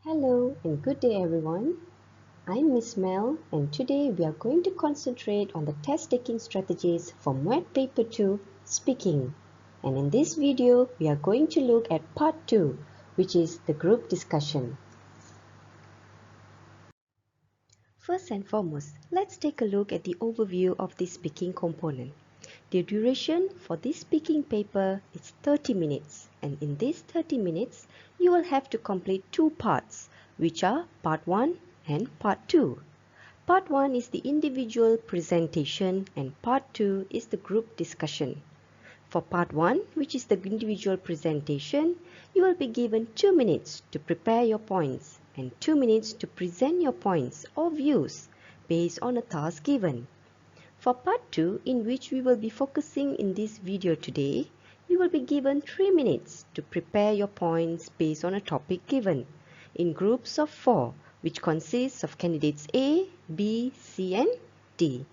Hello and good day everyone. I'm Miss Mel and today we are going to concentrate on the test taking strategies for MUET Paper 2 Speaking. And in this video we are going to look at part 2, which is the group discussion. First and foremost, let's take a look at the overview of the speaking component. The duration for this speaking paper is 30 minutes, and in these 30 minutes you will have to complete two parts, which are part 1 and part 2. Part 1 is the individual presentation and part 2 is the group discussion. For part 1, which is the individual presentation, you will be given 2 minutes to prepare your points and 2 minutes to present your points or views based on a task given. For part 2, in which we will be focusing in this video today, you will be given 3 minutes to prepare your points based on a topic given in groups of 4, which consists of candidates A, B, C and D.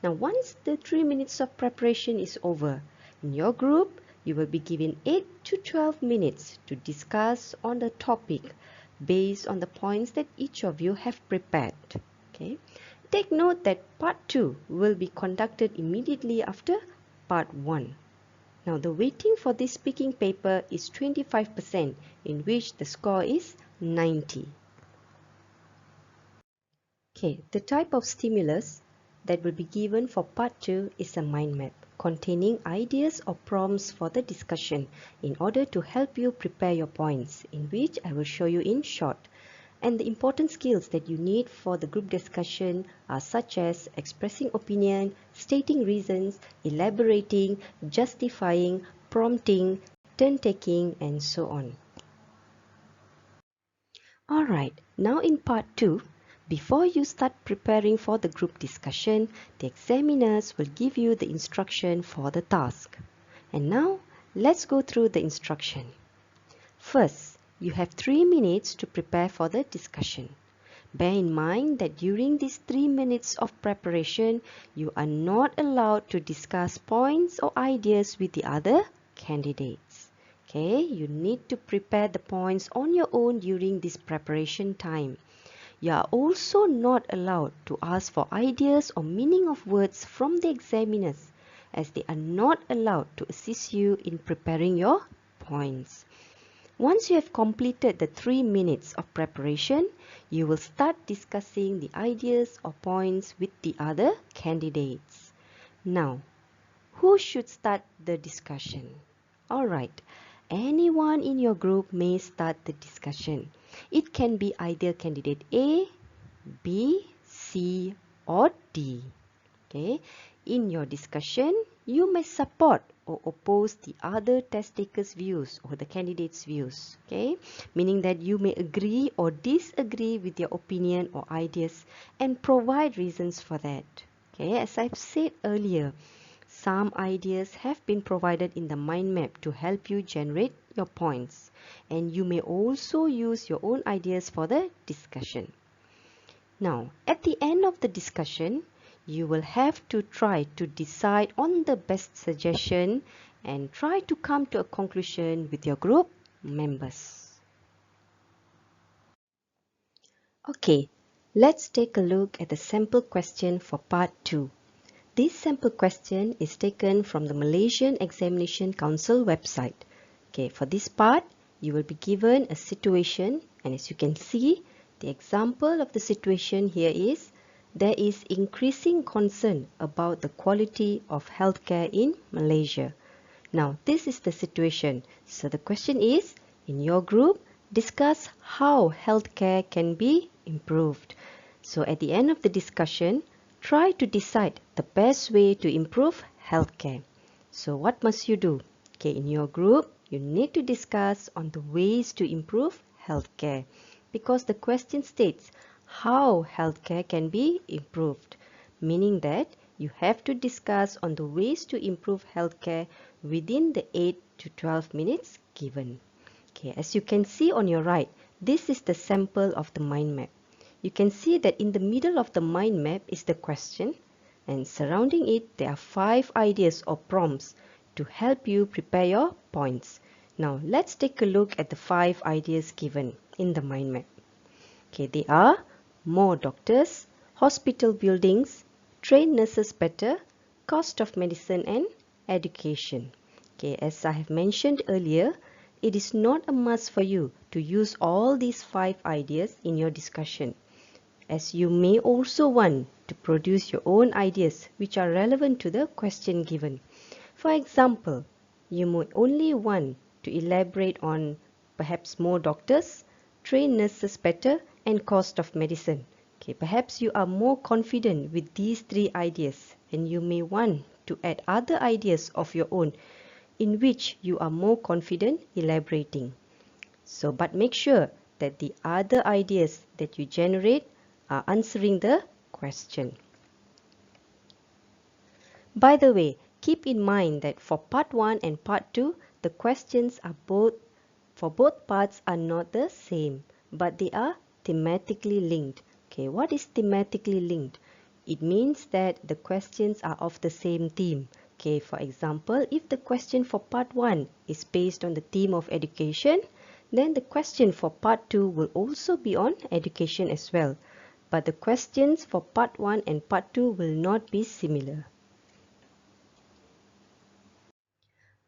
Now once the 3 minutes of preparation is over, in your group, you will be given 8 to 12 minutes to discuss on the topic based on the points that each of you have prepared. Okay. Take note that part 2 will be conducted immediately after part 1. Now the weighting for this speaking paper is 25%, in which the score is 90. Okay, the type of stimulus that will be given for part 2 is a mind map containing ideas or prompts for the discussion in order to help you prepare your points, in which I will show you in short. And the important skills that you need for the group discussion are such as expressing opinion, stating reasons, elaborating, justifying, prompting, turn-taking, and so on. Alright, now in part 2, before you start preparing for the group discussion, the examiners will give you the instruction for the task. And now, let's go through the instruction. First, you have 3 minutes to prepare for the discussion. Bear in mind that during these 3 minutes of preparation, you are not allowed to discuss points or ideas with the other candidates. Okay, you need to prepare the points on your own during this preparation time. You are also not allowed to ask for ideas or meaning of words from the examiners, as they are not allowed to assist you in preparing your points. Once you have completed the 3 minutes of preparation, you will start discussing the ideas or points with the other candidates. Now, who should start the discussion? Alright, anyone in your group may start the discussion. It can be either candidate A, B, C or D. Okay. In your discussion, you may support or oppose the other test takers' views or the candidates' views. Okay, meaning that you may agree or disagree with their opinion or ideas and provide reasons for that. Okay, as I've said earlier, some ideas have been provided in the mind map to help you generate your points, and you may also use your own ideas for the discussion. Now, at the end of the discussion, you will have to try to decide on the best suggestion and try to come to a conclusion with your group members. Okay, let's take a look at the sample question for part 2. This sample question is taken from the Malaysian Examination Council website. Okay, for this part, you will be given a situation, and as you can see, the example of the situation here is there is increasing concern about the quality of healthcare in Malaysia. Now, this is the situation. So the question is, in your group, discuss how healthcare can be improved. So at the end of the discussion, try to decide the best way to improve healthcare. So what must you do? Okay, in your group, you need to discuss on the ways to improve healthcare, because the question states how healthcare can be improved, meaning that you have to discuss on the ways to improve healthcare within the 8 to 12 minutes given. Okay, as you can see on your right, this is the sample of the mind map. You can see that in the middle of the mind map is the question, and surrounding it there are 5 ideas or prompts to help you prepare your points. Now let's take a look at the 5 ideas given in the mind map. Okay, they are more doctors, hospital buildings, train nurses better, cost of medicine and education. Okay, as I have mentioned earlier, it is not a must for you to use all these 5 ideas in your discussion, as you may also want to produce your own ideas which are relevant to the question given. For example, you may only want to elaborate on perhaps more doctors, train nurses better, and cost of medicine. Okay, perhaps you are more confident with these 3 ideas, and you may want to add other ideas of your own in which you are more confident elaborating. So, but make sure that the other ideas that you generate are answering the question. By the way, keep in mind that for part 1 and part 2, the questions are for both parts are not the same, but they are thematically linked. Okay, what is thematically linked? It means that the questions are of the same theme. Okay, for example, if the question for part 1 is based on the theme of education, then the question for part 2 will also be on education as well. But the questions for part 1 and part 2 will not be similar.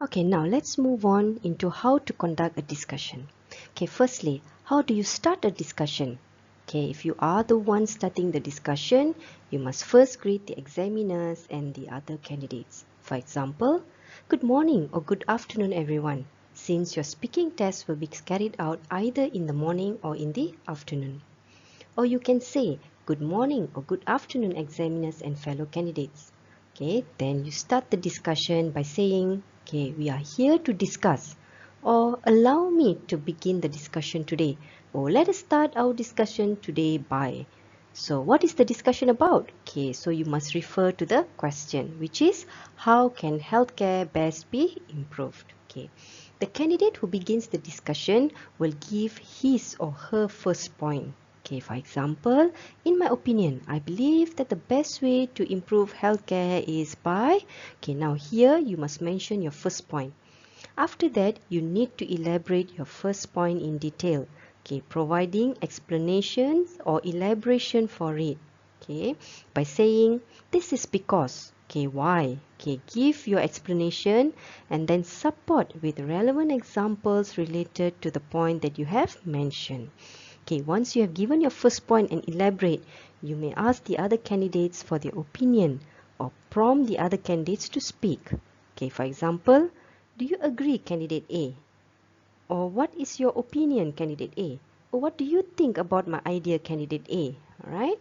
Okay, now let's move on into how to conduct a discussion. Okay, firstly, how do you start a discussion? Okay, if you are the one starting the discussion, you must first greet the examiners and the other candidates. For example, good morning or good afternoon everyone, since your speaking test will be carried out either in the morning or in the afternoon. Or you can say, good morning or good afternoon examiners and fellow candidates. Okay, then you start the discussion by saying, okay, we are here to discuss, or allow me to begin the discussion today, or let us start our discussion today by. So what is the discussion about? Okay, so you must refer to the question, which is, how can healthcare best be improved? Okay, the candidate who begins the discussion will give his or her first point. Okay, for example, in my opinion, I believe that the best way to improve healthcare is by... Okay, now here you must mention your first point. After that, you need to elaborate your first point in detail. Okay, providing explanations or elaboration for it. Okay, by saying, this is because. Okay, why? Okay, give your explanation and then support with relevant examples related to the point that you have mentioned. Okay, once you have given your first point and elaborate, you may ask the other candidates for their opinion or prompt the other candidates to speak. Okay, for example, do you agree, candidate A? Or what is your opinion, candidate A? Or what do you think about my idea, candidate A? Alright?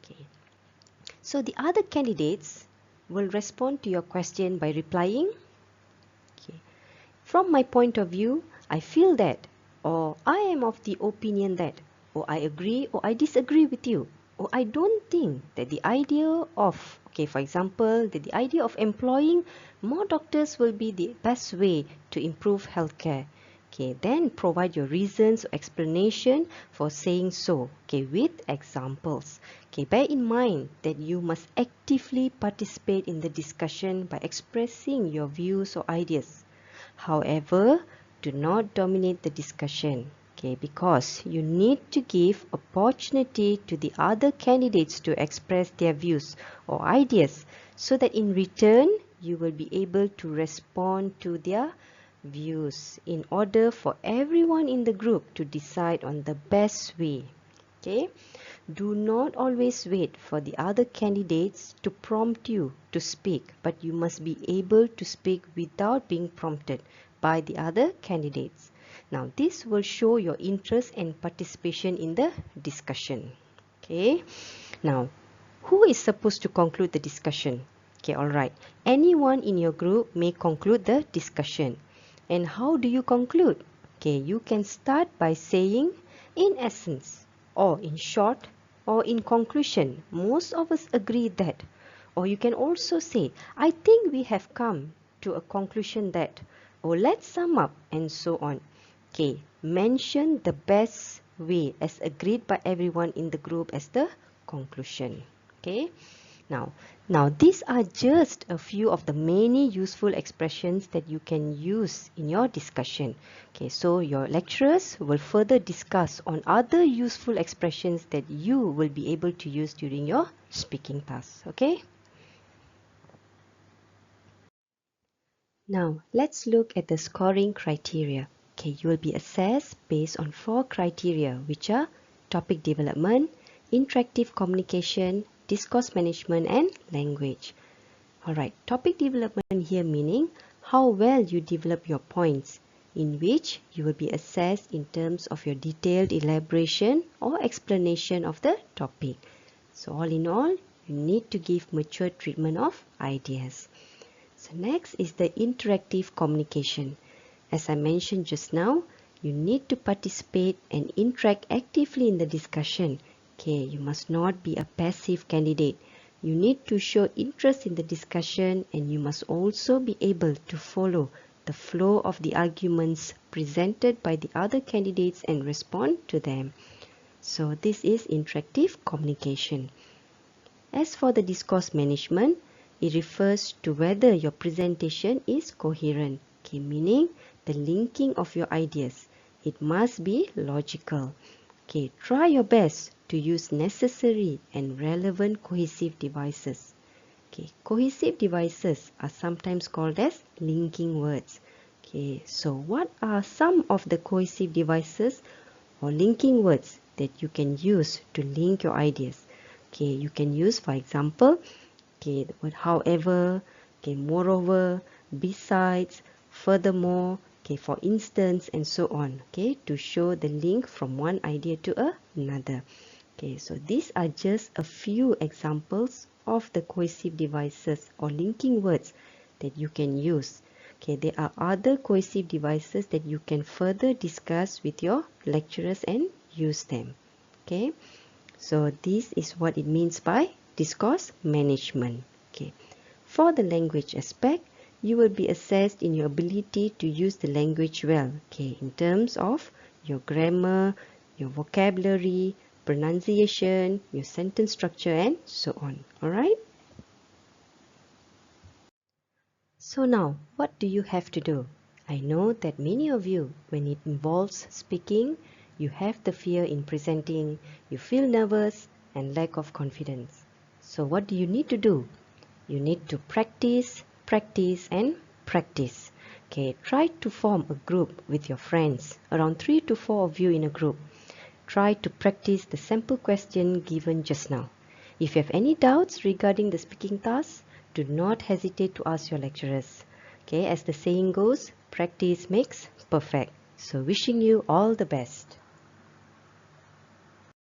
Okay. So the other candidates will respond to your question by replying, okay, from my point of view, I feel that, or I am of the opinion that, or I agree or I disagree with you, or I don't think that the idea of, okay, for example, that the idea of employing more doctors will be the best way to improve healthcare. Okay, then provide your reasons or explanation for saying so, okay, with examples. Okay, bear in mind that you must actively participate in the discussion by expressing your views or ideas. However, do not dominate the discussion, okay, because you need to give opportunity to the other candidates to express their views or ideas so that in return you will be able to respond to their views in order for everyone in the group to decide on the best way. Okay, do not always wait for the other candidates to prompt you to speak, but you must be able to speak without being prompted by the other candidates. Now, this will show your interest and participation in the discussion. Okay, now, who is supposed to conclude the discussion? Okay, all right. Anyone in your group may conclude the discussion. And how do you conclude? Okay, you can start by saying, in essence, or in short, or in conclusion, most of us agree that. Or you can also say, I think we have come to a conclusion that. Or let's sum up, and so on. Okay, mention the best way as agreed by everyone in the group as the conclusion. Okay, now Now, these are just a few of the many useful expressions that you can use in your discussion. Okay, so your lecturers will further discuss on other useful expressions that you will be able to use during your speaking task. Okay? Now, let's look at the scoring criteria. Okay, you will be assessed based on 4 criteria, which are topic development, interactive communication, discourse management, and language. Alright, topic development here meaning how well you develop your points, in which you will be assessed in terms of your detailed elaboration or explanation of the topic. So all in all, you need to give mature treatment of ideas. So next is the interactive communication. As I mentioned just now, you need to participate and interact actively in the discussion. Okay, you must not be a passive candidate. You need to show interest in the discussion, and you must also be able to follow the flow of the arguments presented by the other candidates and respond to them. So this is interactive communication. As for the discourse management, it refers to whether your presentation is coherent, okay, meaning the linking of your ideas. It must be logical. Okay, try your best to use necessary and relevant cohesive devices. Okay, cohesive devices are sometimes called as linking words. Okay, so what are some of the cohesive devices or linking words that you can use to link your ideas? Okay, you can use, for example, okay, the word however, okay, moreover, besides, furthermore, okay, for instance, and so on, okay, to show the link from one idea to another. Okay, so these are just a few examples of the cohesive devices or linking words that you can use. Okay, there are other cohesive devices that you can further discuss with your lecturers and use them. Okay, so this is what it means by discourse management. Okay, for the language aspect, you will be assessed in your ability to use the language well. Okay, in terms of your grammar, your vocabulary, pronunciation, your sentence structure, and so on. Alright? So now, what do you have to do? I know that many of you, when it involves speaking, you have the fear in presenting, you feel nervous and lack of confidence. So what do you need to do? You need to practice, practice, and practice. Okay, try to form a group with your friends, around 3 to 4 of you in a group. Try to practice the sample question given just now. If you have any doubts regarding the speaking task, do not hesitate to ask your lecturers. Okay, as the saying goes, practice makes perfect. So wishing you all the best.